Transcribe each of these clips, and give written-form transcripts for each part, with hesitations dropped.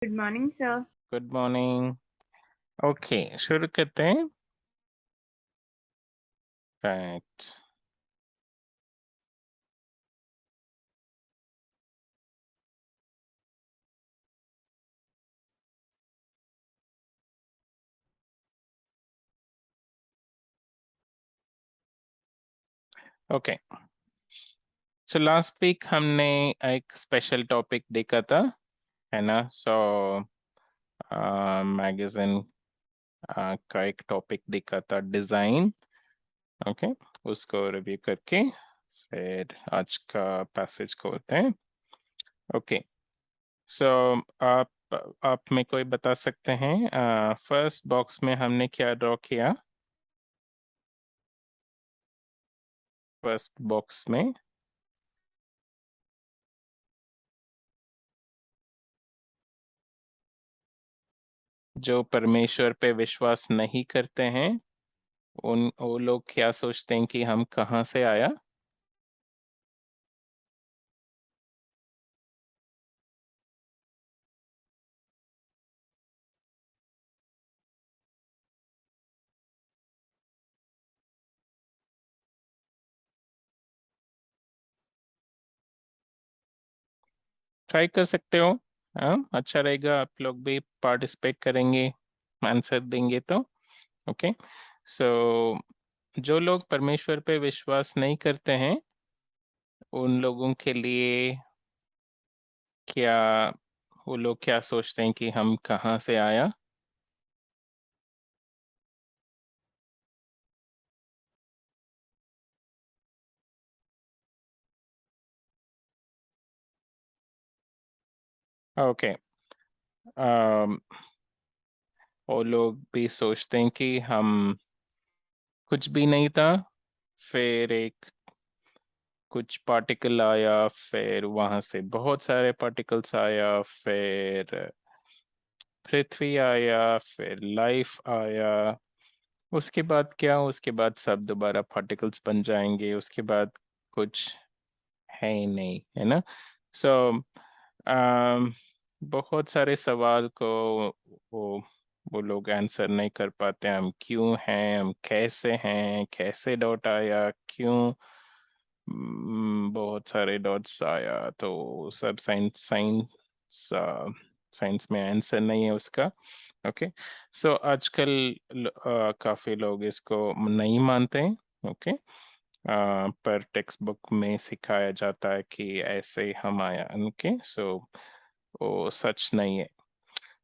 Good morning sir. Good morning. Okay, शुरू करते हैं। Right. Okay, so last week हमने एक स्पेशल टॉपिक देखा था, है ना। सो मैगजीन का एक टॉपिक देखा था, डिजाइन। ओके, उसको रिव्यू करके फिर आज का पैसेज खोलते हैं। ओके, सो आप आप में कोई बता सकते हैं फर्स्ट बॉक्स में हमने क्या ड्रॉ किया? फर्स्ट बॉक्स में जो परमेश्वर पे विश्वास नहीं करते हैं, वो लोग क्या सोचते हैं कि हम कहाँ से आया? ट्राई कर सकते हो। हाँ, अच्छा रहेगा, आप लोग भी पार्टिसिपेट करेंगे, आंसर देंगे तो। ओके, सो जो लोग परमेश्वर पे विश्वास नहीं करते हैं, उन लोगों के लिए क्या, वो लोग क्या सोचते हैं कि हम कहाँ से आया? ओके, वो लोग भी सोचते हैं कि हम कुछ भी नहीं था, फिर एक कुछ पार्टिकल आया, फिर वहां से बहुत सारे पार्टिकल्स आया, फिर पृथ्वी आया, फिर लाइफ आया। उसके बाद क्या, उसके बाद सब दोबारा पार्टिकल्स बन जाएंगे, उसके बाद कुछ है ही नहीं, है ना। सो बहुत सारे सवाल को वो वो लोग आंसर नहीं कर पाते। हम क्यों हैं, हम कैसे हैं, कैसे डॉट आया, क्यों बहुत सारे डॉट्स आया, तो सब साइंस साइंस साइंस में आंसर नहीं है उसका। ओके, सो आजकल काफी लोग इसको नहीं मानते हैं। ओके, पर टेक्स्ट बुक में सिखाया जाता है कि ऐसे हम आया। ओके, सो वो सच नहीं है।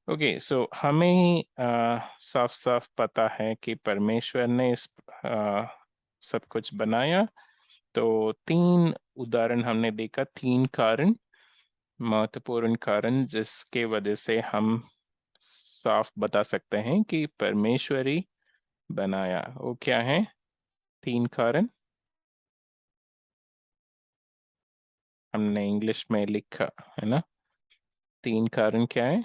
ओके, सो हमें साफ साफ पता है कि परमेश्वर ने इस सब कुछ बनाया। तो तीन उदाहरण हमने देखा, तीन कारण, महत्वपूर्ण कारण जिसके वजह से हम साफ बता सकते हैं कि परमेश्वर ही बनाया। वो क्या है तीन कारण? हमने इंग्लिश में लिखा है ना, तीन कारण क्या है?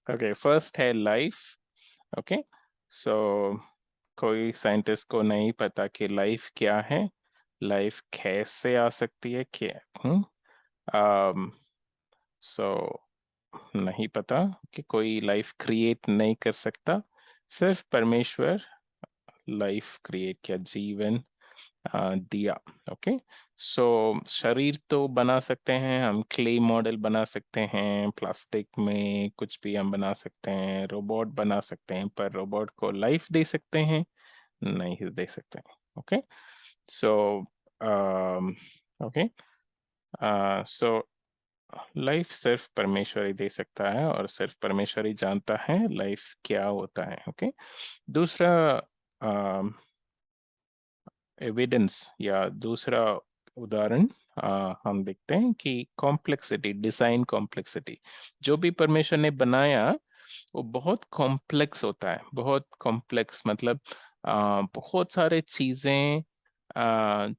ओके, फर्स्ट है लाइफ। ओके, सो कोई साइंटिस्ट को नहीं पता कि लाइफ क्या है, लाइफ कैसे आ सकती है, क्या सो नहीं पता कि कोई लाइफ क्रिएट नहीं कर सकता, सिर्फ परमेश्वर लाइफ क्रिएट किया, जीवन दिया। ओके, सो शरीर तो बना सकते हैं हम, क्ले मॉडल बना सकते हैं, प्लास्टिक में कुछ भी हम बना सकते हैं, रोबोट बना सकते हैं, पर रोबोट को लाइफ दे सकते हैं? नहीं दे सकते हैं। Okay, so okay, so life सिर्फ परमेश्वर ही दे सकता है, और सिर्फ परमेश्वर ही जानता है लाइफ क्या होता है। ओके, दूसरा एविडेंस या दूसरा उदाहरण हम देखते हैं कि कॉम्प्लेक्सिटी, डिजाइन कॉम्प्लेक्सिटी। जो भी परमेश्वर ने बनाया वो बहुत कॉम्प्लेक्स होता है, बहुत कॉम्प्लेक्स मतलब बहुत सारे चीजें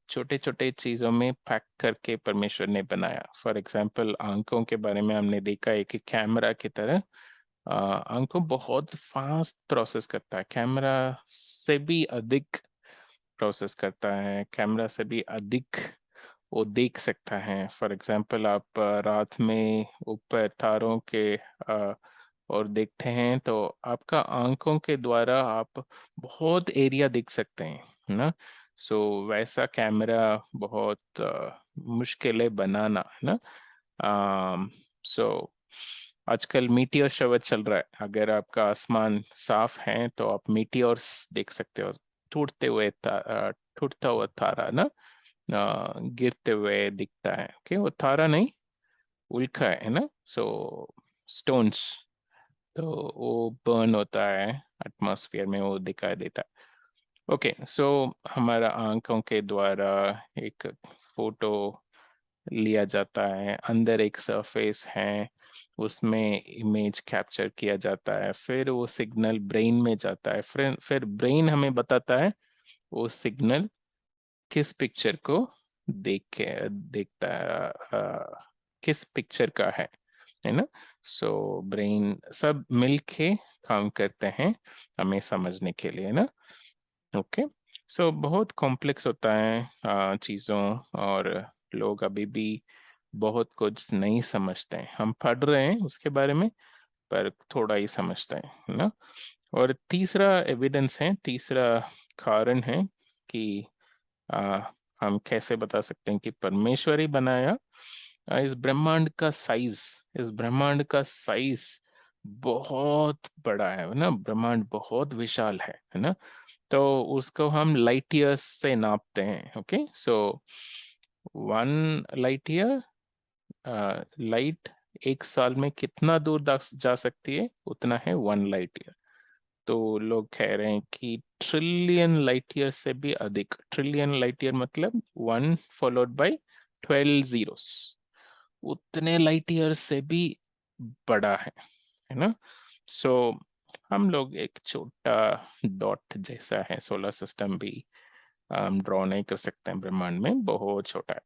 छोटे छोटे चीजों में पैक करके परमेश्वर ने बनाया। फॉर एग्जाम्पल, आंखों के बारे में हमने देखा है कि कैमरा की तरह आंखों बहुत फास्ट प्रोसेस करता है, कैमरा से भी अधिक प्रोसेस करता है, कैमरा से भी अधिक वो देख सकता है। फॉर एग्जांपल आप रात में ऊपर तारों के और देखते हैं तो आपका आंखों के द्वारा आप बहुत एरिया देख सकते हैं, है ना। सो वैसा कैमरा बहुत मुश्किल है बनाना, है ना। सो आजकल मीटियोर शवर चल रहा है, अगर आपका आसमान साफ है तो आप मीटियोर्स देख सकते हो, टूटते हुए टूटता हुआ तारा ना, गिरते हुए दिखता है। ओके, वो तारा नहीं, उल्का है ना। सो स्टोन्स, तो वो बर्न होता है एटमॉस्फेयर में, वो दिखाई देता है। ओके, सो हमारा आंखों के द्वारा एक फोटो लिया जाता है, अंदर एक सरफेस है, उसमें इमेज कैप्चर किया जाता है, फिर वो सिग्नल ब्रेन में जाता है, फिर ब्रेन हमें बताता है वो सिग्नल किस पिक्चर को देख के देखता है, किस पिक्चर का है ना। सो ब्रेन सब मिलके काम करते हैं हमें समझने के लिए ना। ओके, सो बहुत कॉम्प्लेक्स होता है चीज़ों, और लोग अभी भी बहुत कुछ नहीं समझते हैं। हम पढ़ रहे हैं उसके बारे में, पर थोड़ा ही समझते हैं, है ना। और तीसरा एविडेंस है, तीसरा कारण है कि आ, हम कैसे बता सकते हैं कि परमेश्वर ही बनाया। इस ब्रह्मांड का साइज, इस ब्रह्मांड का साइज बहुत बड़ा है ना, ब्रह्मांड बहुत विशाल है ना। तो उसको हम लाइट ईयर्स से नापते हैं। ओके, सो 1 लाइट ईयर, लाइट एक साल में कितना दूर जा सकती है, उतना है 1 लाइट ईयर। तो लोग कह रहे हैं कि ट्रिलियन लाइट ईयर से भी अधिक, ट्रिलियन लाइट ईयर मतलब 1 फॉलोड बाय 12 जीरोस, उतने लाइट ईयर से भी बड़ा है ना। सो हम लोग एक छोटा डॉट जैसा है, सोलर सिस्टम भी हम ड्रॉ नहीं कर सकते हैं, ब्रह्मांड में बहुत छोटा है।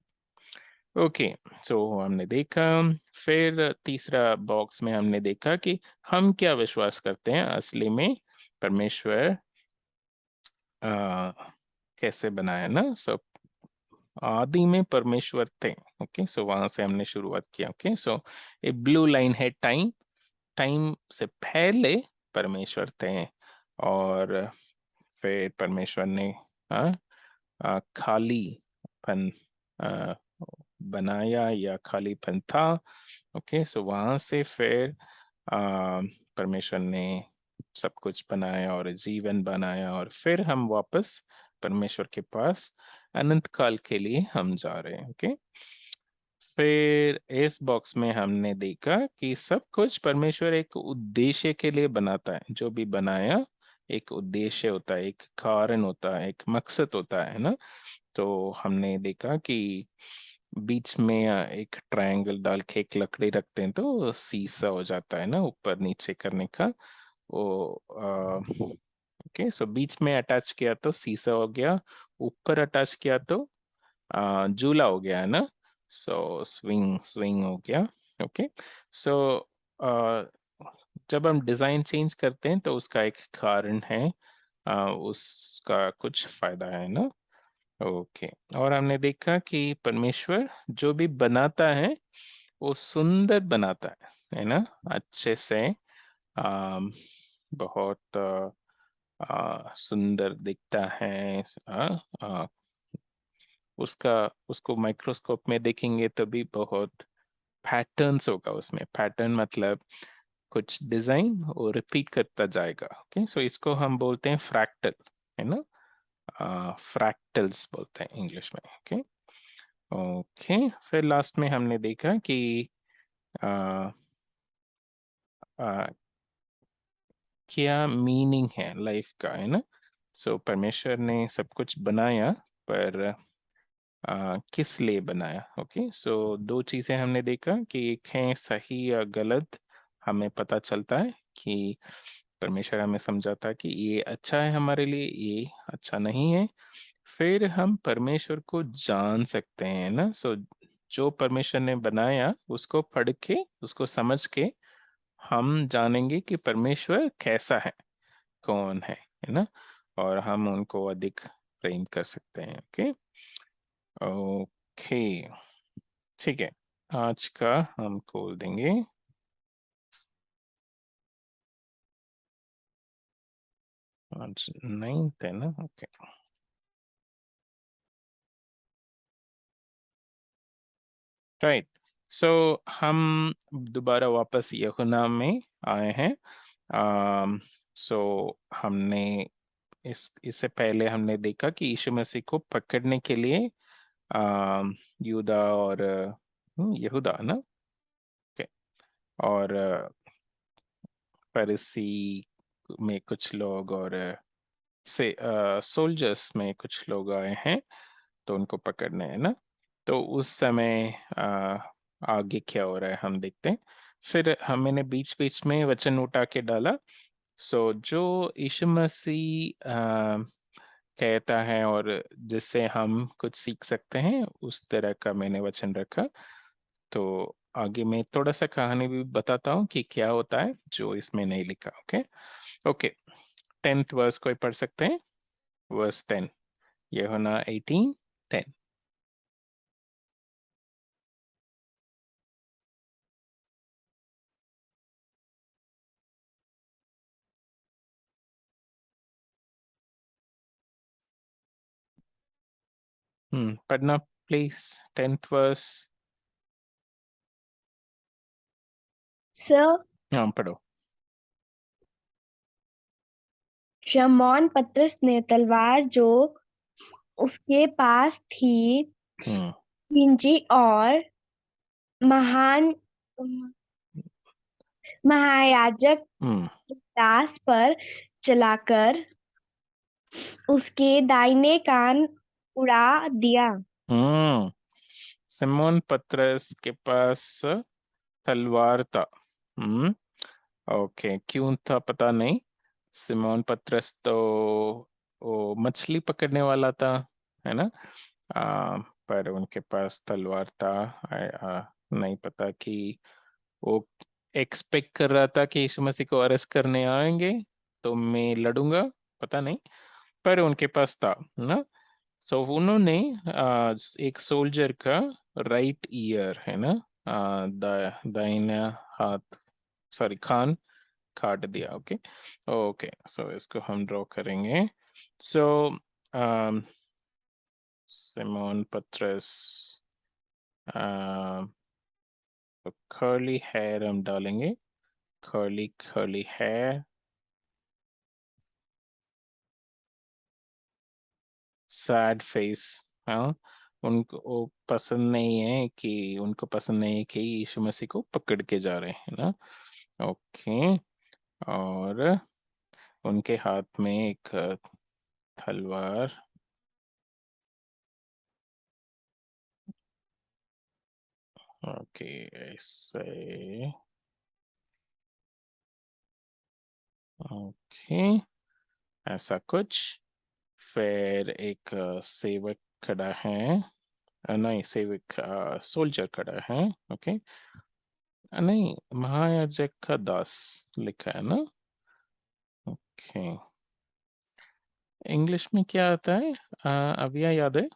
ओके, सो हमने देखा, फिर तीसरा बॉक्स में हमने देखा कि हम क्या विश्वास करते हैं असली में परमेश्वर कैसे बनाया ना। सो आदि में परमेश्वर थे। ओके, सो वहां से हमने शुरुआत किया। ओके, सो ए ब्लू लाइन है टाइम, टाइम से पहले परमेश्वर थे, और फिर परमेश्वर ने खालीपन बनाया, या खालीपन था। ओके, सो वहां से फिर परमेश्वर ने सब कुछ बनाया और जीवन बनाया, और फिर हम वापस परमेश्वर के पास अनंत काल के लिए हम जा रहे हैं। ओके, फिर इस बॉक्स में हमने देखा कि सब कुछ परमेश्वर एक उद्देश्य के लिए बनाता है, जो भी बनाया एक उद्देश्य होता है, एक कारण होता है, एक मकसद होता है ना। तो हमने देखा कि बीच में एक ट्रायंगल डाल के एक लकड़ी रखते हैं तो सीसा हो जाता है ना, ऊपर नीचे करने का वो। ओके, सो बीच में अटैच किया तो सीसा हो गया, ऊपर अटैच किया तो झूला हो गया है ना। सो स्विंग स्विंग हो गया। ओके, सो जब हम डिजाइन चेंज करते हैं तो उसका एक कारण है, उसका कुछ फायदा है ना। ओके, और हमने देखा कि परमेश्वर जो भी बनाता है वो सुंदर बनाता है ना, अच्छे से, बहुत सुंदर दिखता है। उसका उसको माइक्रोस्कोप में देखेंगे तो भी बहुत पैटर्न्स होगा उसमें, पैटर्न मतलब कुछ डिजाइन वो रिपीट करता जाएगा। ओके, सो इसको हम बोलते हैं फ्रैक्टल, है ना। फ्रैक्टल्स बोलते हैं इंग्लिश में। ओके, ओके, फिर लास्ट में हमने देखा कि आ, आ, क्या मीनिंग है लाइफ का, है ना। सो परमेश्वर ने सब कुछ बनाया, पर किस लिए बनाया। ओके, सो दो चीजें हमने देखा कि एक है सही या गलत, हमें पता चलता है कि परमेश्वर हमें समझाता कि ये अच्छा है हमारे लिए, ये अच्छा नहीं है। फिर हम परमेश्वर को जान सकते हैं ना। सो जो परमेश्वर ने बनाया उसको पढ़ के, उसको समझ के हम जानेंगे कि परमेश्वर कैसा है, कौन है ना, और हम उनको अधिक प्रेम कर सकते हैं। ओके ओके, ठीक है। आज का हम खोल देंगे। आज 9th है ना। Okay right. सो हम दोबारा वापस यूहन्ना में आए हैं। सो हमने इससे पहले हमने देखा कि यीशु मसीह को पकड़ने के लिए यूदा और यहूदा ना, ओके, और फरीसी में कुछ लोग और से सोल्जर्स में कुछ लोग आए हैं, तो उनको पकड़ने है ना। तो उस समय आगे क्या हो रहा है हम देखते हैं। फिर मैंने बीच बीच में वचन उठा के डाला। सो जो यीशु मसीह कहता है और जिससे हम कुछ सीख सकते हैं, उस तरह का मैंने वचन रखा। तो आगे मैं थोड़ा सा कहानी भी बताता हूँ कि क्या होता है जो इसमें नहीं लिखा। ओके ओके, 10th वर्स कोई पढ़ सकते हैं? वर्स 10, यूहन्ना 18:10। पढ़ना प्लीज, 10th वर्स। सर हाँ पढ़ो। शमौन पतरस ने तलवार जो उसके पास थी हम्म खींची और महान महायाजक हम्म दास पर चलाकर उसके दाहिने कान उड़ा दिया। हम्म सिमोन पतरस के पास तलवार था। हम्म ओके, क्यों था पता नहीं। सिमोन पतरस तो वो मछली पकड़ने वाला था, है ना। पर उनके पास तलवार था। नहीं पता कि वो एक्सपेक्ट कर रहा था कि यीशु मसीह को अरेस्ट करने आएंगे तो मैं लड़ूंगा, पता नहीं। पर उनके पास था ना। सो उन्होंने एक सोल्जर का राइट ईयर है ना, दाहिना हाथ, सॉरी खान काट दिया। ओके ओके, सो इसको हम ड्रॉ करेंगे। सो सिमोन पत्रस, तो कर्ली हेयर हम डालेंगे, curly curly hair, sad face. हाँ, उनको वो पसंद नहीं है कि उनको पसंद नहीं है कि यीशु मसीह को पकड़ के जा रहे हैं ना। ओके, और उनके हाथ में एक तलवार। ओके, ऐसे। ओके, ऐसा कुछ। फिर एक सेवक खड़ा है, नहीं सेवक, सोल्जर खड़ा है। ओके, नहीं, महायाजक का दास लिखा है ना। ओके, इंग्लिश में क्या आता है? अभी याद है?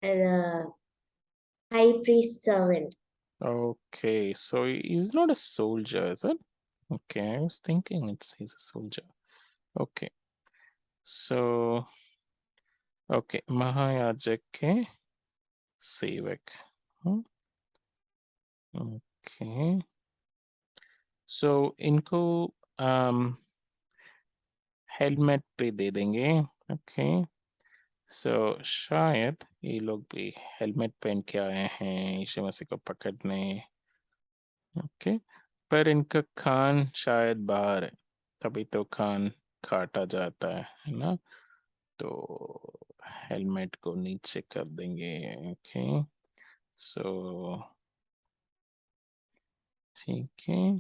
The high priest servant. Okay, so he's not a soldier, is it? Okay, I was thinking he's a soldier. Okay, so okay, महायाजक के सेवक। ओके, सो इनको हेलमेट पे दे देंगे। ओके, सो शायद ये लोग भी हेलमेट पहन के आए हैं यीशु मसीह को पकड़ने। ओके, पर इनका कान शायद बाहर है, तभी तो कान काटा जाता है ना। तो हेलमेट को नीचे कर देंगे। ओके, सो ठीक है।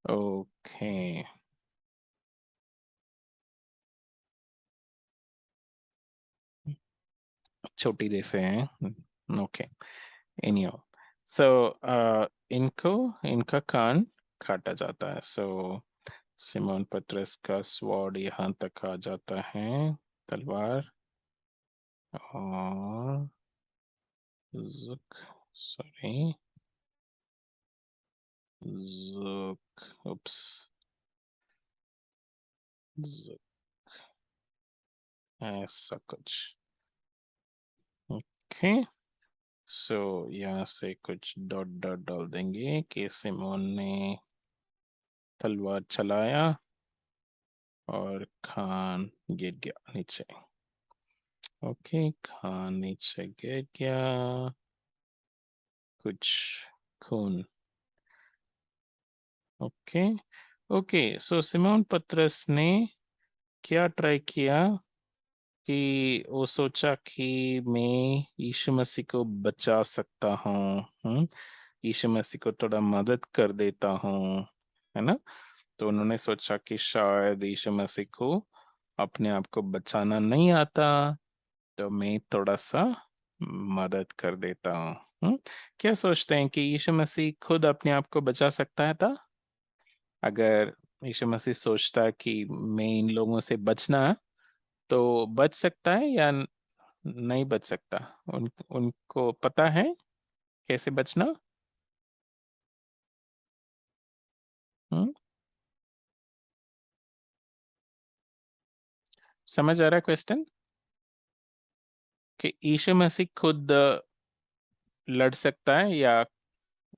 ओके, छोटी जैसे हैं। ओके, एनीहाउ, सो इनका कान काटा जाता है। सो सिमोन पतरस का स्वॉर्ड यहाँ तक आ जाता है, तलवार, और सॉरी उप्स, ऐसा कुछ। ओके, सो यहाँ से कुछ डॉट डॉट डाल देंगे कि सिमोन ने तलवार चलाया और खान गिर गया नीचे। ओके, खान नीचे गिर गया, कुछ खून। ओके ओके, सो सिमोन पतरस ने क्या ट्राई किया कि वो सोचा कि मैं यीशु मसीह को बचा सकता हूँ, यीशु मसीह को थोड़ा मदद कर देता हूँ, है ना। तो उन्होंने सोचा कि शायद यीशु मसीह को अपने आप को बचाना नहीं आता, तो मैं थोड़ा सा मदद कर देता हूँ। क्या सोचते हैं कि यीशु मसीह खुद अपने आप को बचा सकता है था? अगर यीशु मसीह सोचता कि मैं इन लोगों से बचना, तो बच सकता है या नहीं बच सकता? उनको पता है कैसे बचना? हम्म, समझ आ रहा है क्वेश्चन? कि यीशु मसीह खुद लड़ सकता है, या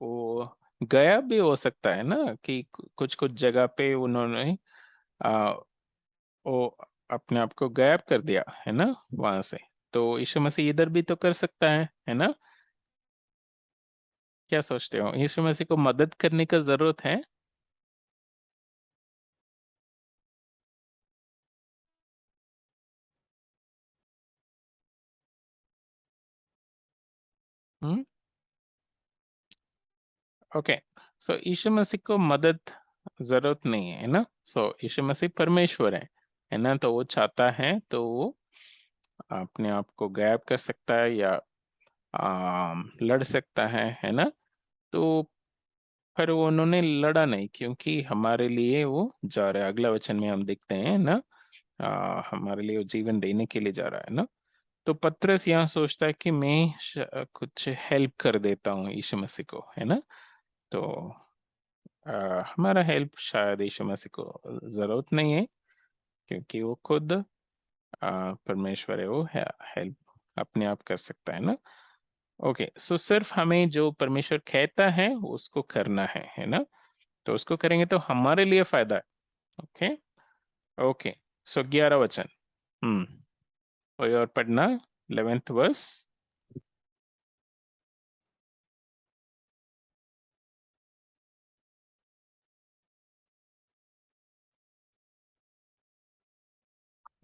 वो गया भी हो सकता है ना, कि कुछ कुछ जगह पे उन्होंने आ, वो अपने आप को गायब कर दिया है ना वहां से। तो यीशु मसीह इधर भी तो कर सकता है ना। क्या सोचते हो, यीशु मसीह को मदद करने का जरूरत है? हम्म, ओके, सो यीशु मसीह को मदद जरूरत नहीं है ना। सो यीशु मसीह परमेश्वर है ना, तो वो चाहता है तो वो अपने आप को गायब कर सकता है या लड़ सकता है ना। तो पर वो उन्होंने लड़ा नहीं, क्योंकि हमारे लिए वो जा रहा है। अगला वचन में हम देखते हैं ना, हमारे लिए वो जीवन देने के लिए जा रहा है ना। तो पतरस यहाँ सोचता है कि मैं कुछ हेल्प कर देता हूँ यीशु मसीह को, है ना। तो हमारा हेल्प शायद यीशु मसीह को जरूरत नहीं है, क्योंकि वो खुद परमेश्वर है, वो हेल्प अपने आप कर सकता है ना। ओके, सो सिर्फ हमें जो परमेश्वर कहता है उसको करना है ना। तो उसको करेंगे तो हमारे लिए फायदा है। ओके ओके, सो 11 वचन। कोई और पढ़ना, 11th वर्स।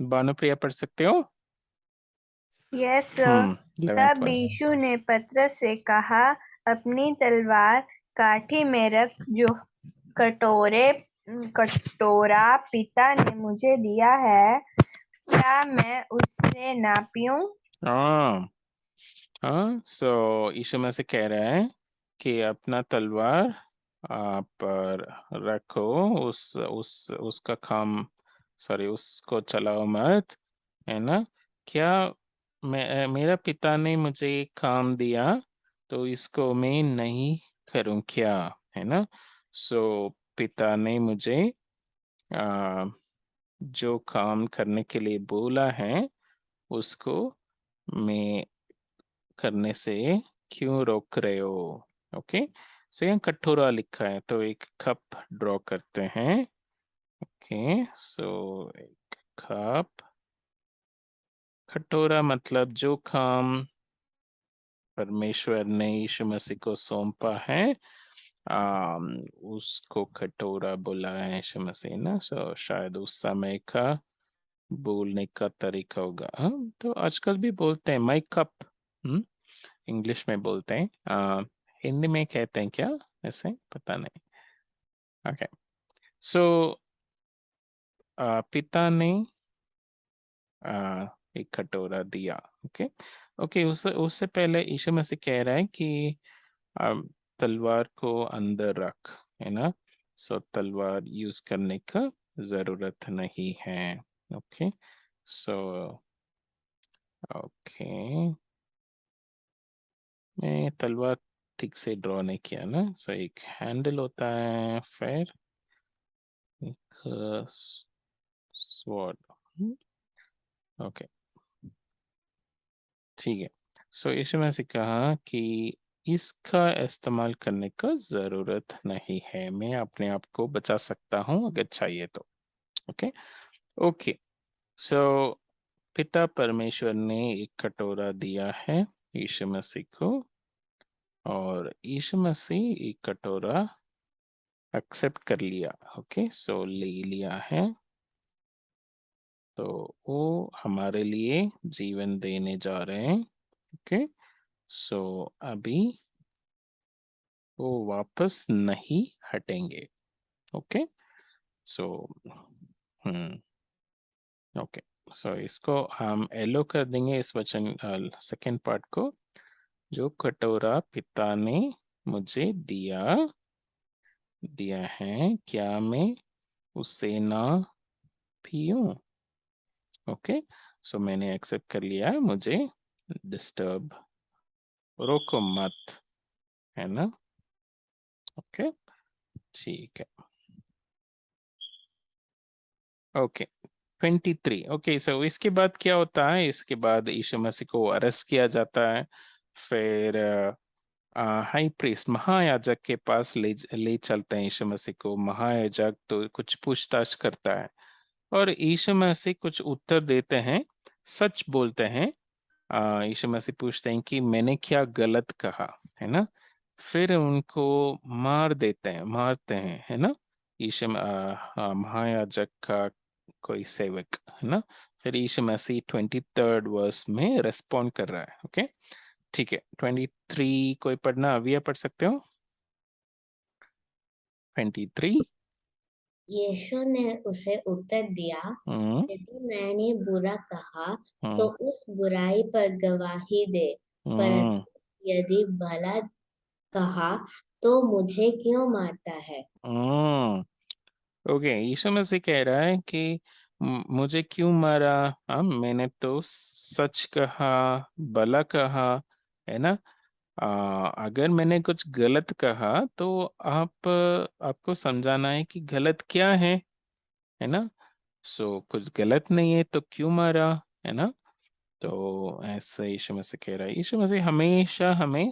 भानुप्रिया पढ़ सकते हो? Yes sir. 11th तब वर्स। यीशु ने पतरस से कहा, अपनी तलवार काठी में रख। जो कटोरा पिता ने मुझे दिया है, क्या मैं उससे ना पीऊं? हाँ हाँ, सो यीशु में से कह रहा है कि अपना तलवार आप रखो, उसका काम, सॉरी, उसको चलाओ मत, है ना। क्या मेरा पिता ने मुझे काम दिया, तो इसको मैं नहीं करूं क्या, है ना। सो पिता ने मुझे आ, जो काम करने के लिए बोला है उसको मैं करने से क्यों रोक रहे हो? ओके, सो यहाँ कटोरा लिखा है, तो एक कप ड्रॉ करते हैं। ओके, सो एक कप, कटोरा मतलब जो काम परमेश्वर ने यीशु मसीह को सौंपा है, आम, उसको कटोरा बोला है यीशु मसीह ना। सो शायद उस समय का बोलने का तरीका होगा। तो आजकल भी बोलते हैं माई कप, इंग्लिश में बोलते हैं। हिंदी में कहते हैं क्या ऐसे, पता नहीं। ओके, सो पिता ने एक कटोरा दिया। ओके ओके, उससे उससे पहले यीशु मसीह कह रहा है कि अब तलवार को अंदर रख, है ना, सो तलवार यूज करने का जरूरत नहीं है। ओके, सो ओके, मैं तलवार ठीक से ड्रॉ नहीं किया ना, सो एक हैंडल होता है, फिर एक स्वॉर्ड। ओके, ठीक है। सो इसमें से कहा कि इसका इस्तेमाल करने का जरूरत नहीं है, मैं अपने आप को बचा सकता हूँ अगर चाहिए तो। ओके ओके, सो पिता परमेश्वर ने एक कटोरा दिया है यीशु मसीह को, और यीशु मसीह एक कटोरा एक्सेप्ट कर लिया। ओके, सो ले लिया है, तो वो हमारे लिए जीवन देने जा रहे हैं। ओके, सो अभी वो वापस नहीं हटेंगे। ओके, सो ओके, सो इसको हम एलो कर देंगे, इस वचन सेकेंड पार्ट को, जो कटोरा पिता ने मुझे दिया है, क्या मैं उसे ना पीऊं? ओके, सो मैंने एक्सेप्ट कर लिया है, मुझे डिस्टर्ब रोको मत, है ना। ओके, ठीक है। ओके, 23। ओके, सो इसके बाद क्या होता है, इसके बाद यीशु मसीह को अरेस्ट किया जाता है, फिर हाई प्रीस्ट महायाजक के पास ले चलते हैं यीशु मसीह को। महायाजक तो कुछ पूछताछ करता है और यीशु मसीह कुछ उत्तर देते हैं, सच बोलते हैं। यीशु मसीह पूछते हैं कि मैंने क्या गलत कहा, है ना। फिर उनको मारते हैं, है ना। महायाजक का कोई सेवक, है ना। फिर यीशु मसीह 23rd वर्स में रेस्पॉन्ड कर रहा है। ओके, ठीक है। 23 कोई पढ़ना, अभी पढ़ सकते हो? 23। यीशु ने उसे उत्तर दिया, यदि मैंने बुरा कहा तो उस बुराई पर गवाही दे, परंतु यदि भला कहा तो मुझे क्यों मारता है? ओके, यीशु मसीह कह रहा है कि मुझे क्यों मारा? मैंने तो सच कहा, भला कहा, है ना। अगर मैंने कुछ गलत कहा तो आपको समझाना है कि गलत क्या है ना। सो कुछ गलत नहीं है तो क्यों मारा, है ना। तो ऐसा यीशु मसीह कह रहा है। यीशु मसीह हमेशा हमें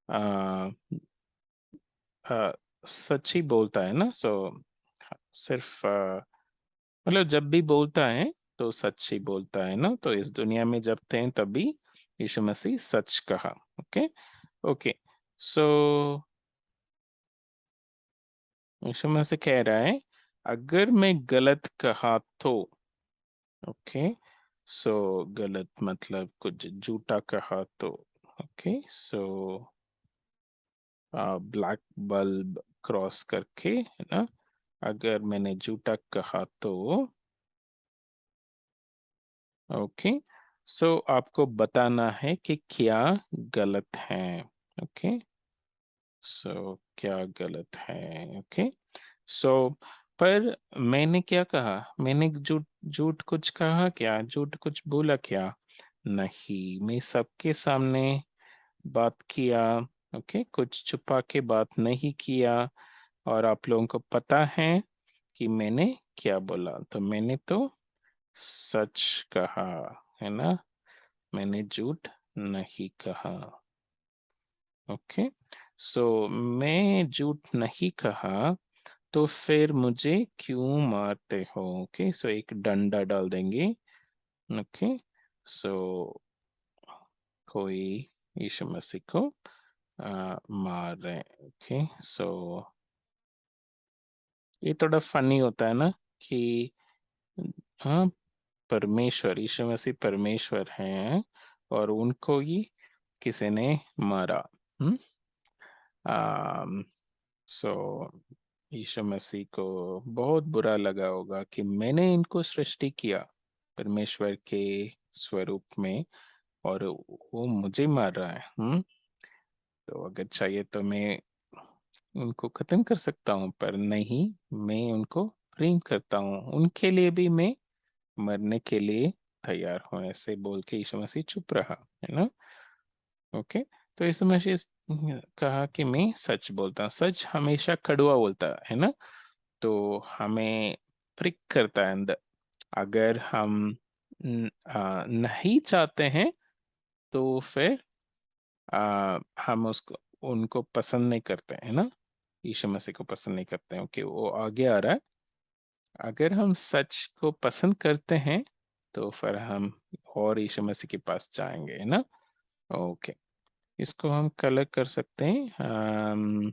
आ, आ, सच ही बोलता है ना। सो सिर्फ मतलब जब भी बोलता है तो सच ही बोलता है ना। तो इस दुनिया में जब थे तभी यीशु मसीह सच कहा। ओके ओके, सो यीशु मसीह कह रहा है अगर मैं गलत कहा तो, ओके, सो गलत मतलब कुछ झूठा कहा तो। Okay, so black bulb cross करके, है ना, अगर मैंने झूठा कहा तो ओके, सो आपको बताना है कि क्या गलत है। ओके, सो क्या गलत है। ओके, सो पर मैंने क्या कहा? मैंने झूठ झूठ कुछ कहा क्या? झूठ कुछ बोला क्या? नहीं, मैं सबके सामने बात किया। ओके, कुछ छुपा के बात नहीं किया, और आप लोगों को पता है कि मैंने क्या बोला। तो मैंने तो सच कहा, है ना, मैंने झूठ नहीं कहा। ओके, सो मैं झूठ नहीं कहा, तो फिर मुझे क्यों मारते हो? ओके, सो एक डंडा डाल देंगे। ओके, सो कोई यीशु मसीह को मार रहे हैं। ओके, सो ये थोड़ा फनी होता है ना कि हाँ, परमेश्वर, यीशु मसीह परमेश्वर हैं और उनको ही किसी ने मारा। हम्म सो यीशु मसीह को बहुत बुरा लगा होगा कि मैंने इनको सृष्टि किया परमेश्वर के स्वरूप में और वो मुझे मार रहा है। तो अगर चाहिए तो मैं उनको खत्म कर सकता हूँ, पर नहीं, मैं उनको प्रेम करता हूँ, उनके लिए भी मैं मरने के लिए तैयार हूँ, ऐसे बोल के यीशु मसीह चुप रहा, है ना। ओके, तो यीशु मसीह कहा कि मैं सच बोलता हूँ। सच हमेशा कड़वा बोलता है ना, तो हमें प्रिक करता है अंदर। अगर हम नहीं चाहते हैं तो फिर हम उसको उनको पसंद नहीं करते हैं ना, यीशु मसीह को पसंद नहीं करते हैं। ओके, वो आगे आ रहा है। अगर हम सच को पसंद करते हैं तो फिर हम और यीशु मसीह के पास जाएंगे, है ना। ओके, इसको हम कलर कर सकते हैं।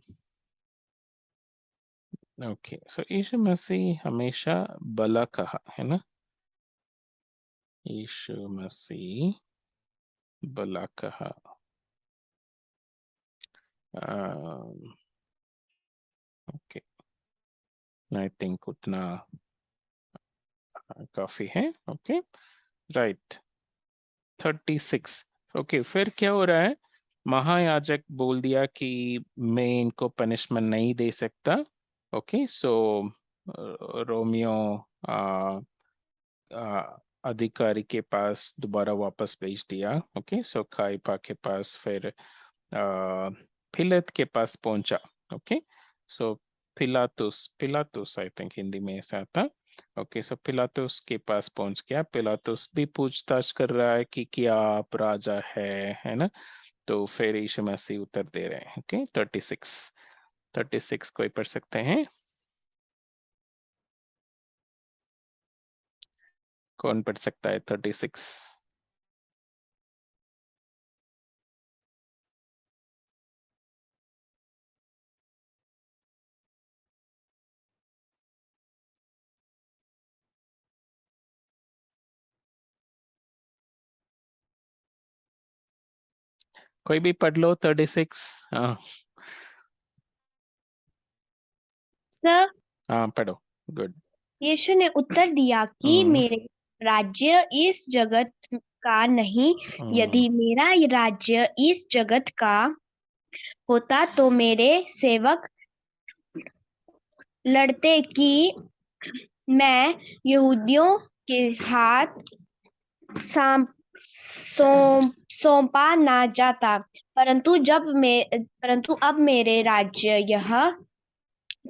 ओके, सो यीशु मसीह हमेशा भला कहा, है ना। यीशु मसीह भला कहा। ओके, आई थिंक उतना काफी है। Okay, right. 36। ओके, फिर क्या हो रहा है, महायाजक बोल दिया कि मैं इनको पनिशमेंट नहीं दे सकता। ओके, सो रोमियो अधिकारी के पास दोबारा वापस भेज दिया। ओके, सो काइफा के पास, फिर पिलातुस के पास पहुंचा। ओके, सो पिलातुस पिलातुस आई थिंक हिंदी में ऐसा था। ओके, सो पिलातुस के पास पहुंच गया। पिलातुस भी पूछताछ कर रहा है कि क्या आप राजा है ना। तो फिर यीशु मसीह उत्तर दे रहे हैं। ओके, 36 कोई पढ़ सकते हैं? कौन पढ़ सकता है 36? कोई भी पढ़ लो 36। हाँ सर, हाँ, पढ़ो। गुड। यीशु ने उत्तर दिया कि मेरे राज्य इस जगत का नहीं। यदि मेरा राज्य इस जगत का होता तो मेरे सेवक लड़ते कि मैं यहूदियों के हाथ सौंपा ना जाता। परंतु अब मेरे राज्य यह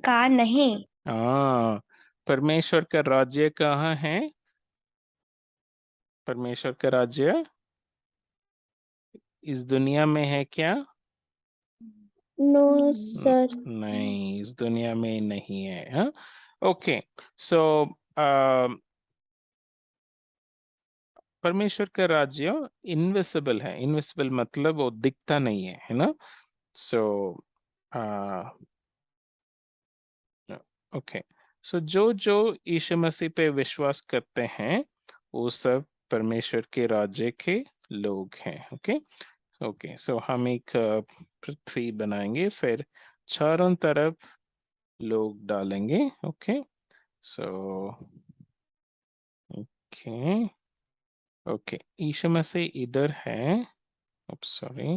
का नहीं। हाँ, परमेश्वर का राज्य कहाँ है? परमेश्वर का राज्य इस दुनिया में है क्या? No sir. नहीं, इस दुनिया में नहीं है। हाँ, ओके, सो परमेश्वर का राज्य इनविजिबल है। इनविजिबल मतलब वो दिखता नहीं है ना। सो ओके, सो जो जो यीशु मसीह पे विश्वास करते हैं वो सब परमेश्वर के राज्य के लोग हैं। ओके, ओके, सो हम एक पृथ्वी बनाएंगे, फिर चारों तरफ लोग डालेंगे। ओके, सो ओके, ओके, यीशु मसीह इधर है। सॉरी,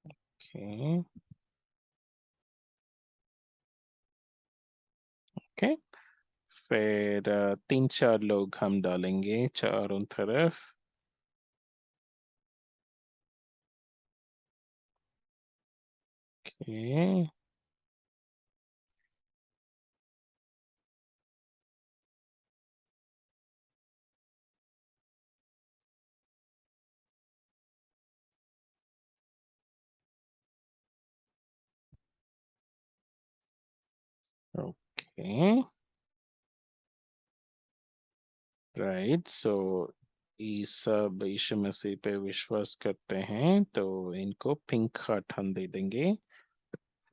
ओके, ओके, फिर 3-4 लोग हम डालेंगे चारों तरफ। Okay, okay, right. सो ये सब यीशु मसीह पे विश्वास करते हैं तो इनको पिंक हार्ट हम दे देंगे।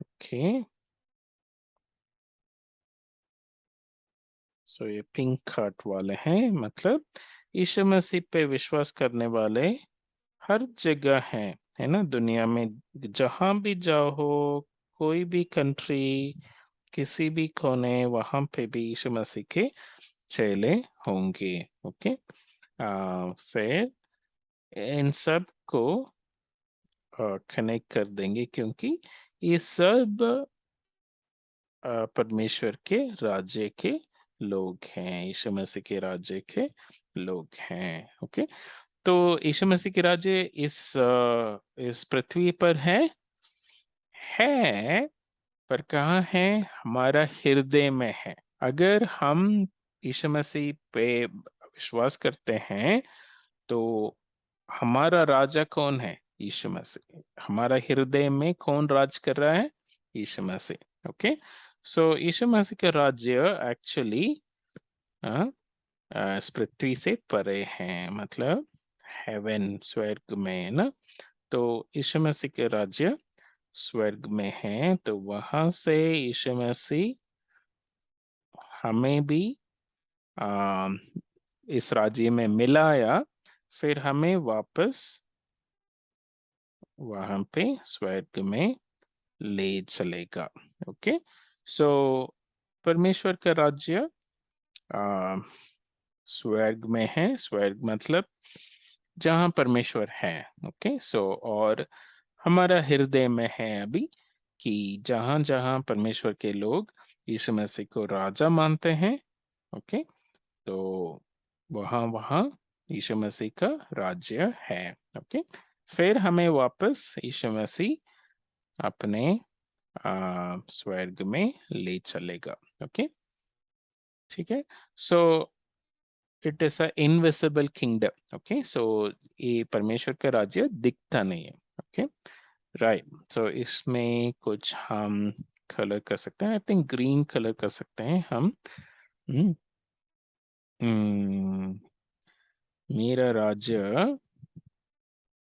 ओके, सो ये पिंक हार्ट वाले हैं, मतलब यीशु मसीह पे विश्वास करने वाले हर जगह हैं, है ना, दुनिया में जहां भी जाओ हो, कोई भी कंट्री, किसी भी कोने, वहां पे भी यीशु मसीह के चेले होंगे। ओके, फिर इन सब को कनेक्ट कर देंगे, क्योंकि ये सब परमेश्वर के राज्य के लोग हैं, यीशु मसीह के राज्य के लोग हैं। ओके, तो यीशु मसीह के राज्य इस पृथ्वी पर है पर कहाँ है? हमारा हृदय में है। अगर हम यीशु मसीह पे विश्वास करते हैं तो हमारा राजा कौन है? यीशु मसीह। हमारा हृदय में कौन राज कर रहा है? यीशु मसीह। ओके, सो यीशु मसीह का राज्य एक्चुअली इस पृथ्वी से परे हैं, मतलब हेवन, स्वर्ग में ना। तो यीशु मसीह के राज्य स्वर्ग में है, तो वहां से यीशु मसीह हमें भी आ, इस राज्य में मिलाया, फिर हमें वापस वहां पे स्वर्ग में ले चलेगा। ओके, सो परमेश्वर का राज्य स्वर्ग में है। स्वर्ग मतलब जहां परमेश्वर है। ओके, सो और हमारा हृदय में है अभी, कि जहां जहां परमेश्वर के लोग यीशु मसीह को राजा मानते हैं, ओके, तो वहां वहां यीशु मसीह का राज्य है। ओके, फिर हमें वापस यीशु मसीह अपने स्वर्ग में ले चलेगा। ओके, ठीक है, so it is a invisible kingdom. Okay, so ये परमेश्वर का राज्य दिखता नहीं है। ओके, राइट, सो इसमें कुछ हम कलर कर सकते हैं। आई थिंक ग्रीन कलर कर सकते हैं हम। हम्म, हम्म, मेरा राज्य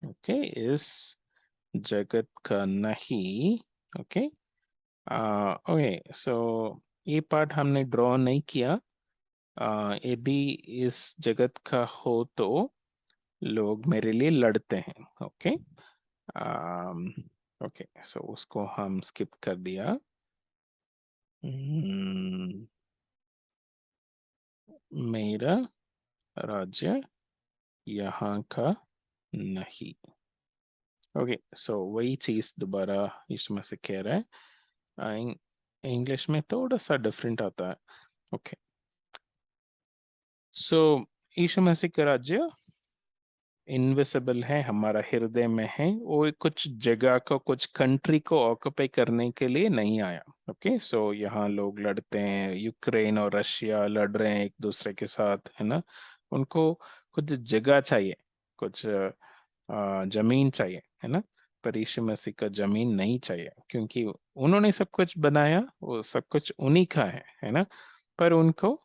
ओके इस जगत का नहीं। ओके, ओके, सो ये पार्ट हमने ड्रॉ नहीं किया। यदि इस जगत का हो तो लोग मेरे लिए लड़ते हैं। ओके, ओके, सो उसको हम स्किप कर दिया। मेरा राज्य यहाँ का नहीं। ओके, सो वही चीज दोबारा इसमें से कह रहा है। इंग्लिश में थोड़ा सा डिफरेंट आता है। ओके, सो यीशु मसीह का राज्य इनविजिबल है, हमारा हृदय में है। वो कुछ जगह को, कुछ कंट्री को ऑक्युपाई करने के लिए नहीं आया। ओके, सो यहाँ लोग लड़ते हैं, यूक्रेन और रशिया लड़ रहे हैं एक दूसरे के साथ, है ना। उनको कुछ जगह चाहिए, कुछ जमीन चाहिए, है ना। पर यीशु मसीह का जमीन नहीं चाहिए, क्योंकि उन्होंने सब कुछ बनाया, वो सब कुछ उन्हीं का है ना। पर उनको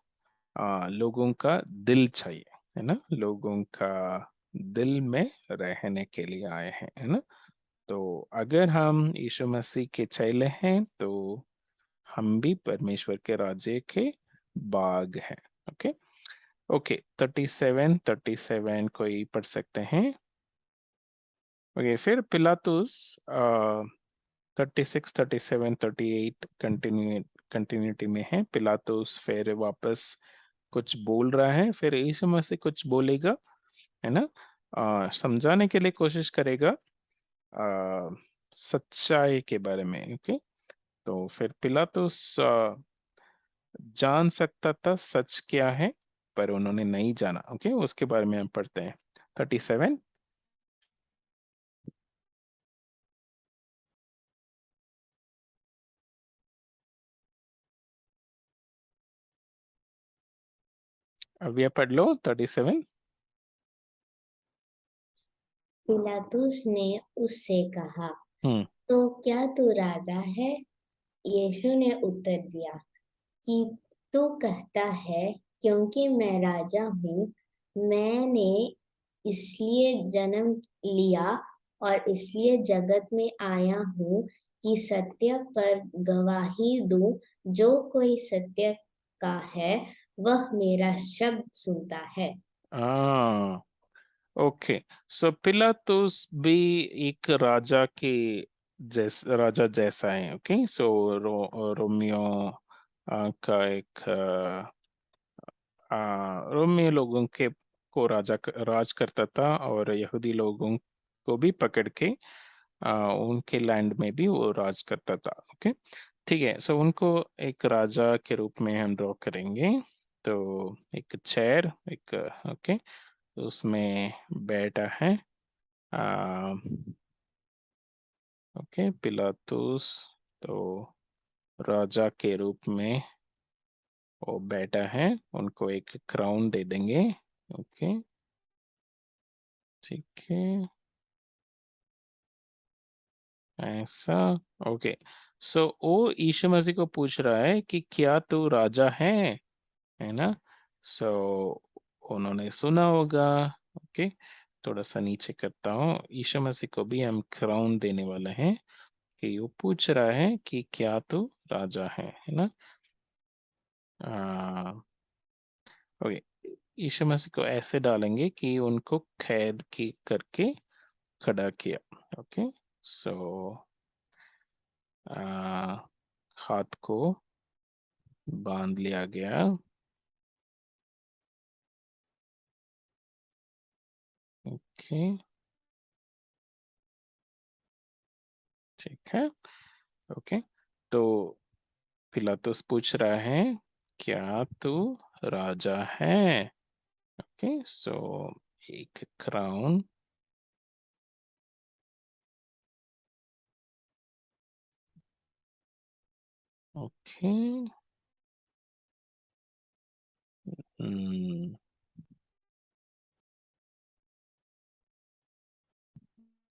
लोगों का दिल चाहिए, है ना। लोगों का दिल में रहने के लिए आए हैं, है ना। तो अगर हम यीशु मसीह के चेले हैं तो हम भी परमेश्वर के राज्य के बाग हैं। ओके, ओके, 37 कोई पढ़ सकते हैं? ओके, फिर पिलातुस 36, 37, 38 कंटिन्यूटी में है। पिलातुस फिर वापस कुछ बोल रहा है, फिर यीशु मसीह कुछ बोलेगा, है ना। समझाने के लिए कोशिश करेगा सच्चाई के बारे में। ओके, तो फिर पिलातुस जान सकता था सच क्या है, पर उन्होंने नहीं जाना। ओके, उसके बारे में हम पढ़ते हैं 37। अब यह पढ़ लो 37। पिलातुस ने उससे कहा, तो क्या तू राजा है? यीशु ने उत्तर दिया कि तू कहता है, क्योंकि मैं राजा हूँ। मैंने इसलिए जन्म लिया और इसलिए जगत में आया हूँ कि सत्य पर गवाही दूं। जो कोई सत्य का है वह मेरा शब्द सुनता है। ओके, सो पिलातुस भी एक राजा के राजा जैसा है। ओके, सो रोमियो का एक रोमियो लोगों के को राज करता था, और यहूदी लोगों को भी पकड़ के उनके लैंड में भी वो राज करता था। ओके, ठीक है। सो उनको एक राजा के रूप में हम ड्रॉ करेंगे। तो एक चेयर, एक ओके, तो उसमें बैठा है ओके पिलातुस, तो राजा के रूप में वो बैठा है, उनको एक क्राउन दे देंगे। ओके, ठीक है, ऐसा। ओके, सो वो यीशु मसीह को पूछ रहा है कि क्या तू राजा है ना। सो उन्होंने सुना होगा। ओके, थोड़ा सा नीचे करता हूँ। यीशु मसीह को भी हम क्राउन देने वाले हैं कि वो पूछ रहा है कि क्या तू राजा है ना। ओके, यीशु मसीह को ऐसे डालेंगे कि उनको कैद की करके खड़ा किया। ओके, सो हाथ को बांध लिया गया। ओके, ठीक है। ओके, तो पिलातुस पूछ रहा है क्या तू राजा है। ओके, सो एक क्राउन। ओके,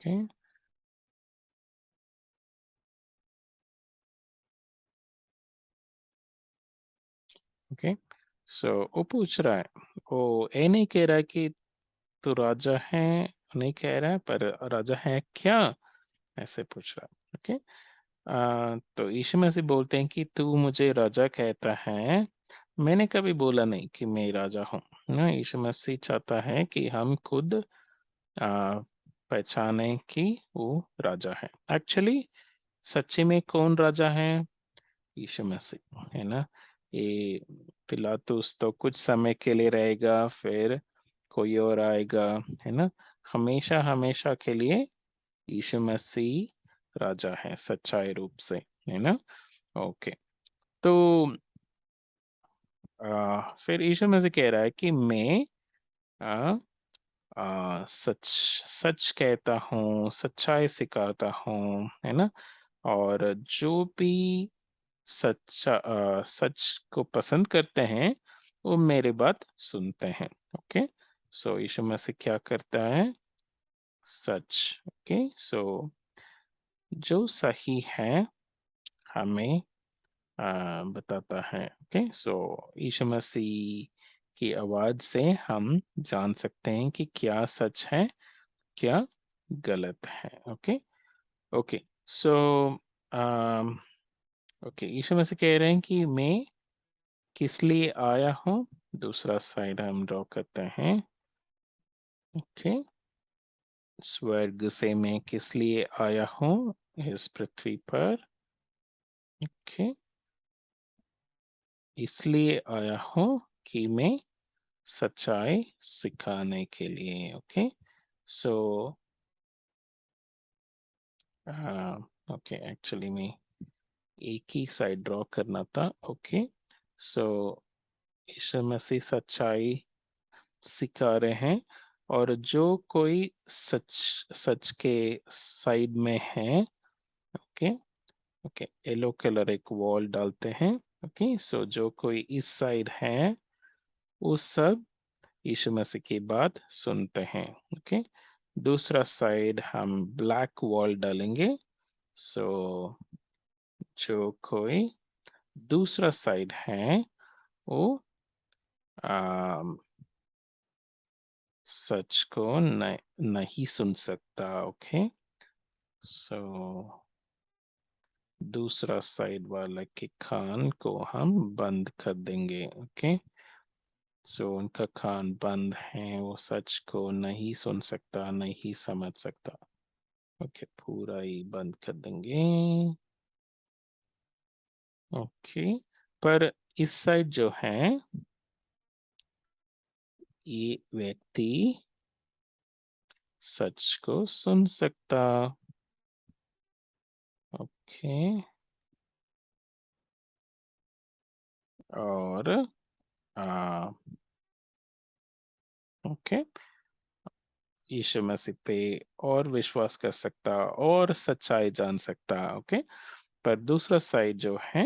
ओके, ओके, सो वो पूछ रहा है, वो ये नहीं कह रहा है कि तू राजा है, नहीं कह रहा है, पर राजा है क्या, ऐसे पूछ रहा है। ओके, तो यीशु मसीह बोलते हैं कि तू मुझे राजा कहता है, मैंने कभी बोला नहीं कि मैं राजा हूँ ना। यीशु मसीह चाहता है कि हम खुद पहचाने कि वो राजा है। एक्चुअली सच्ची में कौन राजा है? यीशु मसीह है ना। ये पिलातुस तो कुछ समय के लिए रहेगा, फिर कोई और आएगा, है ना। हमेशा हमेशा के लिए यीशु मसीह राजा है सच्चाई रूप से, है ना। ओके, तो फिर यीशु मसीह कह रहा है कि मैं आ, सच सच कहता हूँ, सच्चाई सिखाता हूँ, है ना। और जो भी सच को पसंद करते हैं वो मेरी बात सुनते हैं। ओके, सो यीशु मसीह क्या करता है? सच। ओके, सो जो सही है हमें बताता है। ओके, सो यीशु मसीह की आवाज से हम जान सकते हैं कि क्या सच है, क्या गलत है। ओके, ओके, सो ओके, यीशु मसीह कह रहे हैं कि मैं किस लिए आया हूँ। दूसरा साइड हम ड्रॉ करते हैं। ओके, स्वर्ग से मैं किस लिए आया हूँ इस पृथ्वी पर। ओके, इसलिए आया हूँ कि मैं सच्चाई सिखाने के लिए। ओके, सो ओके, एक्चुअली मैं एक ही साइड ड्रॉ करना था। ओके, सो यीशु मसीह सच्चाई सिखा रहे हैं, और जो कोई सच सच के साइड में है। ओके, ओके, येलो कलर एक वॉल डालते हैं। ओके, सो जो कोई इस साइड है वो सब यीशु मसीह की बात सुनते हैं। ओके, दूसरा साइड हम ब्लैक वॉल डालेंगे। सो जो कोई दूसरा साइड है वो आम, सच को नहीं सुन सकता। ओके, सो दूसरा साइड वाला के कान को हम बंद कर देंगे। ओके, सो उनका कान बंद है, वो सच को नहीं सुन सकता, नहीं समझ सकता। ओके, पूरा ही बंद कर देंगे। ओके, पर इस साइड जो है ये व्यक्ति सच को सुन सकता। ओके, और ओके, यीशु मसीह पे और विश्वास कर सकता और सच्चाई जान सकता। ओके, पर दूसरा साइड जो है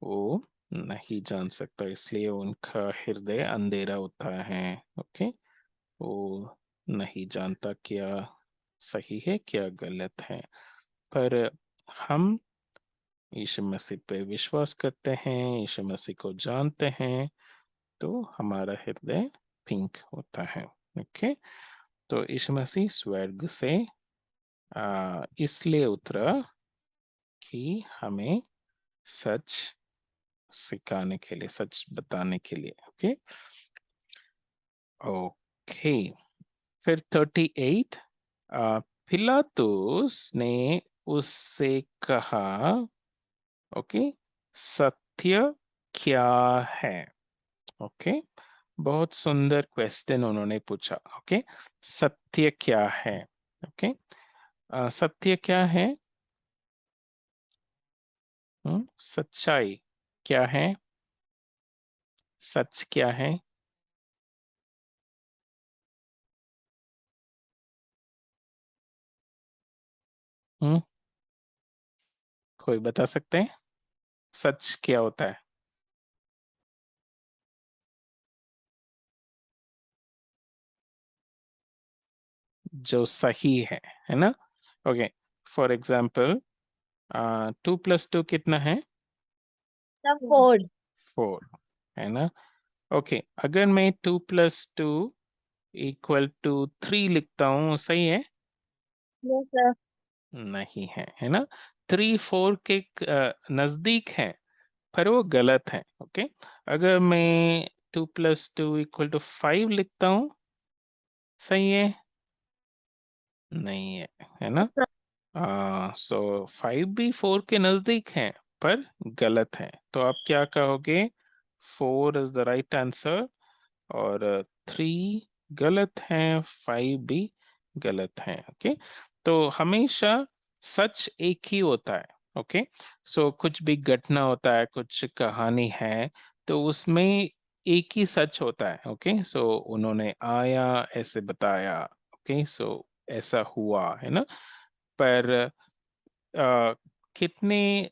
वो नहीं जान सकता, इसलिए उनका हृदय अंधेरा होता है। ओके, वो नहीं जानता क्या सही है क्या गलत है। पर हम यीशु मसीह पे विश्वास करते हैं, यीशु मसीह को जानते हैं, तो हमारा हृदय पिंक होता है। ओके, तो यीशु मसीह स्वर्ग से इसलिए उतरा कि हमें सच सिखाने के लिए, सच बताने के लिए। ओके, ओके, फिर 38, पिलातुस ने उससे कहा, ओके, सत्य क्या है? ओके, बहुत सुंदर क्वेश्चन उन्होंने पूछा। ओके, सत्य क्या है? ओके, सत्य क्या है? सच्चाई क्या है? सच क्या है? हम्म कोई बता सकते हैं सच क्या होता है? जो सही है ना? ओके, फॉर एग्जाम्पल 2 + 2 कितना है? 4। 4 है ना? ओके, अगर मैं 2 + 2 = 3 लिखता हूँ, सही है? Yes sir. नहीं है, है ना? 3 4 के नजदीक है, पर वो गलत है। ओके, अगर मैं 2 + 2 = 5 लिखता हूँ, सही है? नहीं है, है ना? सो 5 भी 4 के नजदीक है, पर गलत है। तो आप क्या कहोगे? 4 इज द राइट आंसर, और 3 गलत है, 5 भी गलत है। ओके, तो हमेशा सच एक ही होता है। ओके, सो कुछ भी घटना होता है, कुछ कहानी है, तो उसमें एक ही सच होता है। ओके, सो उन्होंने आया, ऐसे बताया। ओके, सो ऐसा हुआ, है ना? पर अ, कितने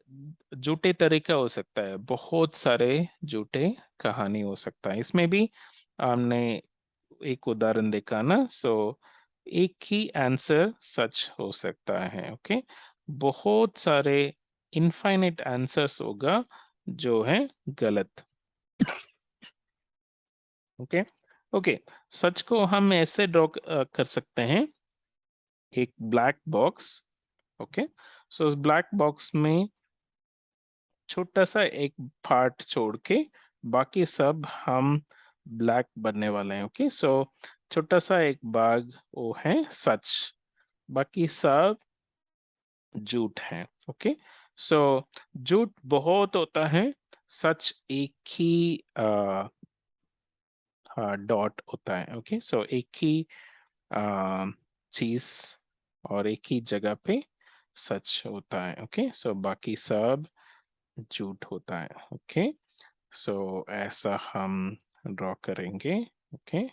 झूठे तरीका हो सकता है, बहुत सारे झूठे कहानी हो सकता है। इसमें भी हमने एक उदाहरण देखा ना, सो एक ही आंसर सच हो सकता है। ओके, बहुत सारे इनफाइनाइट आंसर्स होगा जो है गलत। ओके, ओके, सच को हम ऐसे ड्रॉ कर सकते हैं, एक ब्लैक बॉक्स। ओके, सो उस ब्लैक बॉक्स में छोटा सा एक पार्ट छोड़ के बाकी सब हम ब्लैक बनने वाले हैं। ओके, सो छोटा सा एक भाग वो है सच, बाकी सब झूठ है। ओके, सो झूठ बहुत होता है, सच एक ही डॉट होता है। ओके, सो एक ही चीज और एक ही जगह पे सच होता है। ओके, सो बाकी सब झूठ होता है। ओके, सो ऐसा हम ड्रॉ करेंगे। ओके,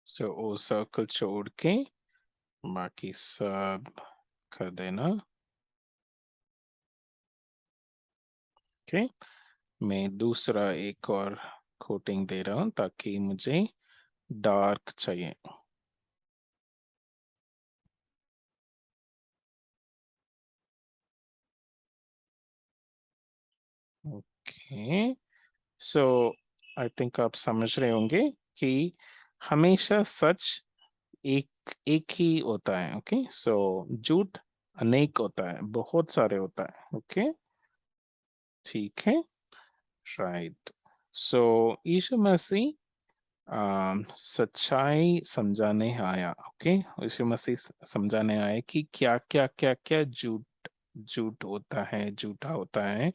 सो वो सर्कल छोड़ के बाकी सब कर देना। ओके, मैं दूसरा एक और कोटिंग दे रहा हूं ताकि मुझे डार्क चाहिए। ओके, सो आई थिंक आप समझ रहे होंगे कि हमेशा सच एक एक ही होता है। ओके, सो झूठ अनेक होता है, बहुत सारे होता है। ओके, ठीक है, राइट। सो यीशु मसीह सच्चाई समझाने आया। ओके, यीशु मसीह समझाने आए कि क्या क्या क्या क्या झूठ झूठ होता है, झूठा होता है,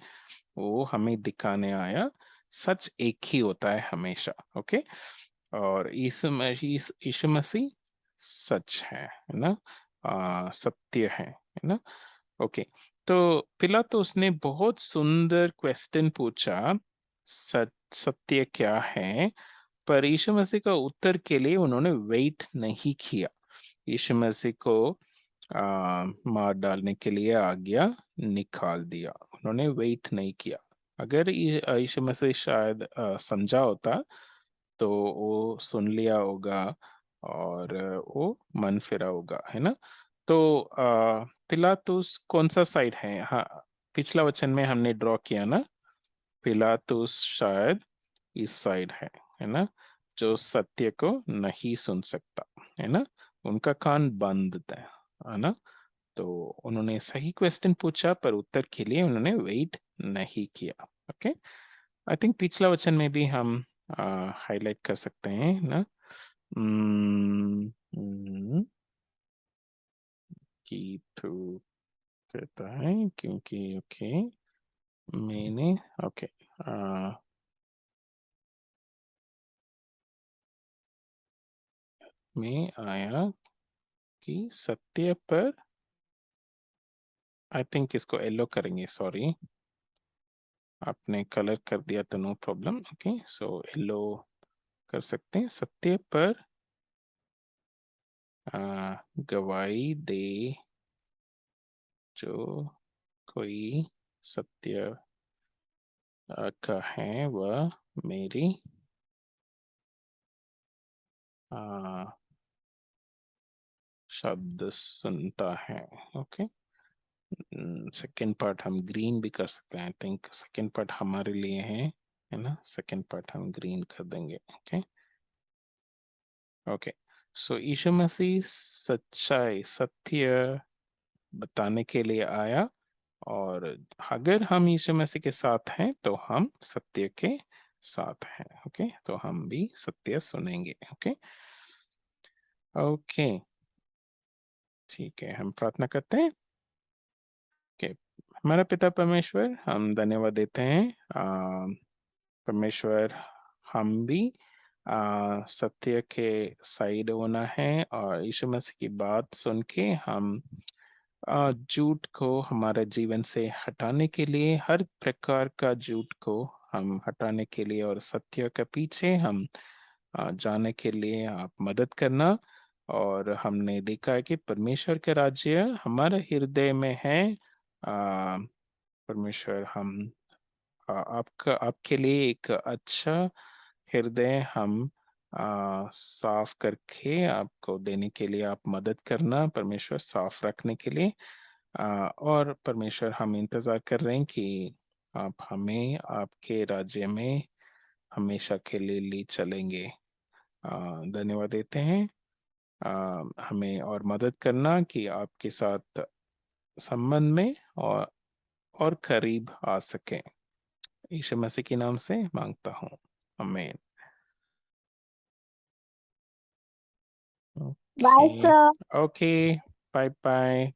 वो हमें दिखाने आया। सच एक ही होता है हमेशा। ओके, और यीशु मसीह सच है ना, सत्य है ना। ओके, तो पिलातुस ने बहुत सुंदर क्वेश्चन पूछा, सत्य क्या है, पर यीशु मसीह का उत्तर के लिए उन्होंने वेट नहीं किया। यीशु मसीह को मार डालने के लिए आज्ञा निकाल दिया, उन्होंने वेट नहीं किया। अगर यीशु मसीह शायद समझा होता तो वो सुन लिया होगा और वो मन फिरा होगा, है ना। तो पिलातुस कौन सा साइड है? हाँ, पिछला वचन में हमने ड्रॉ किया ना, पिलातुस शायद इस साइड है ना, जो सत्य को नहीं सुन सकता, है ना, उनका कान बंद है ना। तो उन्होंने सही क्वेश्चन पूछा पर उत्तर के लिए उन्होंने वेट नहीं किया। ओके, आई थिंक पिछला वचन में भी हम हाईलाइट कर सकते हैं ना, कि तो कहता है क्योंकि ओके मैंने ओके मैं आया कि सत्य पर, आई थिंक इसको येलो करेंगे, सॉरी आपने कलर कर दिया तो no problem. Okay, so yellow कर सकते हैं, सत्य पर गवाही दे, जो कोई सत्य का है वह मेरी शब्द सुनता है। ओके, सेकेंड पार्ट हम ग्रीन भी कर सकते हैं, आई थिंक सेकेंड पार्ट हमारे लिए है ना, सेकेंड पार्ट हम ग्रीन कर देंगे। ओके ओके, सो यीशु मसीह सच्चाई सत्य बताने के लिए आया, और अगर हम यीशु मसीह के साथ हैं तो हम सत्य के साथ हैं। ओके, तो हम भी सत्य सुनेंगे। ओके ओके, ठीक है, हम प्रार्थना करते हैं। ओके, हमारा पिता परमेश्वर, हम धन्यवाद देते हैं परमेश्वर, हम भी सत्य के साइड होना है, और यीशु मसीह की बात सुन के हम झूठ को हमारे जीवन से हटाने के लिए, हर प्रकार का झूठ को हम हटाने के लिए और सत्य के पीछे हम जाने के लिए आप मदद करना। और हमने देखा है कि परमेश्वर का राज्य हमारे हृदय में है। परमेश्वर, हम आपके लिए एक अच्छा हृदय हम साफ करके आपको देने के लिए आप मदद करना परमेश्वर, साफ रखने के लिए। और परमेश्वर, हम इंतजार कर रहे हैं कि आप हमें आपके राज्य में हमेशा के लिए ले चलेंगे। धन्यवाद देते हैं, हमें और मदद करना कि आपके साथ संबंध में और करीब आ सकें। यीशु मसीह के नाम से मांगता हूँ, आमीन। Bye okay sir. Okay, bye bye.